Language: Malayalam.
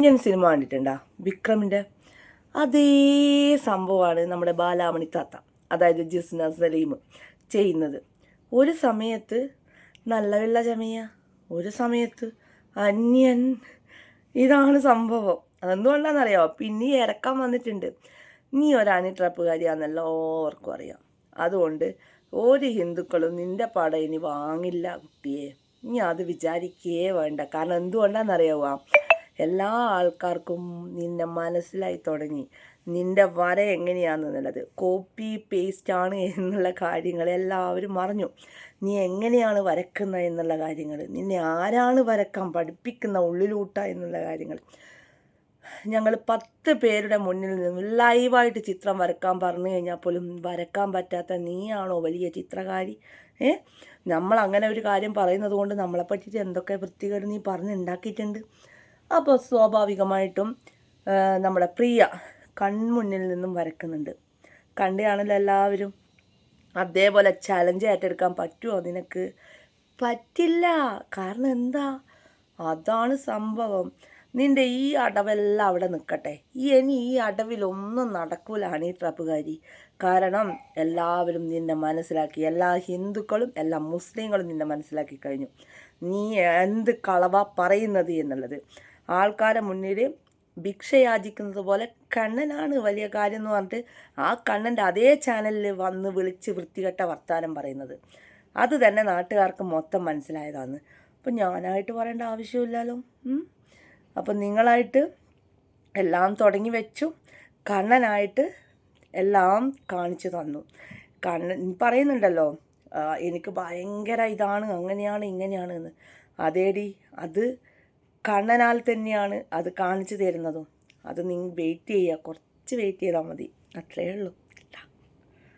ഞാൻ സിനിമ കണ്ടിട്ടുണ്ടാ വിക്രമിൻ്റെ അതേ സംഭവമാണ് നമ്മുടെ ബാലാമണി താത്ത, അതായത് ജിസ്ന സലീം ചെയ്യുന്നത്. ഒരു സമയത്ത് നല്ല വെള്ള ചമയ, ഒരു സമയത്ത് അന്യൻ. ഇതാണ് സംഭവം. അതെന്തുകൊണ്ടാണെന്നറിയാമോ? പിന്നെ ഇറക്കാൻ വന്നിട്ടുണ്ട്. നീ ഒരു അണിട്രപ്പുകാരിയാണെന്നെല്ലാവർക്കും അറിയാം. അതുകൊണ്ട് ഒരു ഹിന്ദുക്കളും നിൻ്റെ പടം ഇനി വാങ്ങില്ല കുട്ടിയെ. നീ അത് വിചാരിക്കേ വേണ്ട. കാരണം എന്തുകൊണ്ടാണെന്നറിയാമോ? എല്ലാ ആൾക്കാർക്കും നിന്നെ മനസ്സിലായി തുടങ്ങി. നിൻ്റെ വര എങ്ങനെയാണെന്നുള്ളത് കോപ്പി പേസ്റ്റാണ് എന്നുള്ള കാര്യങ്ങൾ എല്ലാവരും അറിഞ്ഞു. നീ എങ്ങനെയാണ് വരക്കുന്നത് എന്നുള്ള കാര്യങ്ങൾ, നിന്നെ ആരാണ് വരക്കാൻ പഠിപ്പിക്കുന്ന ഉള്ളിലൂട്ട എന്നുള്ള കാര്യങ്ങൾ. ഞങ്ങൾ 10 പേരുടെ മുന്നിൽ നിന്ന് ലൈവായിട്ട് ചിത്രം വരക്കാൻ പറഞ്ഞു കഴിഞ്ഞാൽ പോലും വരക്കാൻ പറ്റാത്ത നീയാണോ വലിയ ചിത്രകാരി? നമ്മൾ അങ്ങനെ ഒരു കാര്യം പറയുന്നത് കൊണ്ട് നമ്മളെ പറ്റിയിട്ട് എന്തൊക്കെ വൃത്തികേട് നീ പറഞ്ഞുണ്ടാക്കിയിട്ടുണ്ട്. അപ്പോൾ സ്വാഭാവികമായിട്ടും നമ്മുടെ പ്രിയ കൺമുന്നിൽ നിന്നും വരക്കുന്നുണ്ട്. കണ്ടാണല്ലോ എല്ലാവരും. അതേപോലെ ചലഞ്ച് ഏറ്റെടുക്കാൻ പറ്റുമോ നിനക്ക്? പറ്റില്ല. കാരണം എന്താ? അതാണ് സംഭവം. നിൻ്റെ ഈ അടവെല്ലാം അവിടെ നിൽക്കട്ടെ. ഇനി ഈ അടവിലൊന്നും നടക്കൂലാണ് ഈ ട്രപ്പുകാരി. കാരണം എല്ലാവരും നിന്നെ മനസ്സിലാക്കി. എല്ലാ ഹിന്ദുക്കളും എല്ലാ മുസ്ലിങ്ങളും നിന്നെ മനസ്സിലാക്കി കഴിഞ്ഞു. നീ എന്ത് കളവാ പറയുന്നത് എന്നുള്ളത്. ആൾക്കാരെ മുന്നിൽ ഭിക്ഷ യാചിക്കുന്നത് പോലെ കണ്ണനാണ് വലിയ കാര്യം എന്ന് പറഞ്ഞിട്ട് ആ കണ്ണൻ്റെ അതേ ചാനലിൽ വന്ന് വിളിച്ച് വൃത്തികെട്ട വർത്താനം പറയുന്നത്. അത് തന്നെ നാട്ടുകാർക്ക് മൊത്തം മനസ്സിലായതാണ്. അപ്പം ഞാനായിട്ട് പറയേണ്ട ആവശ്യമില്ലല്ലോ. അപ്പം നിങ്ങളായിട്ട് എല്ലാം തുടങ്ങി വെച്ചു. കണ്ണനായിട്ട് എല്ലാം കാണിച്ചു തന്നു. കണ്ണൻ പറയുന്നുണ്ടല്ലോ എനിക്ക് ഭയങ്കര ഇതാണ്, അങ്ങനെയാണ് ഇങ്ങനെയാണ് എന്ന്. അതേടി, അത് കണ്ണനാൽ തന്നെയാണ് അത് കാണിച്ചു തരുന്നതും. അത് നിങ്ങൾ വെയിറ്റ് ചെയ്യുക, കുറച്ച് വെയിറ്റ് ചെയ്താൽ മതി. അത്രയേ ഉള്ളൂ.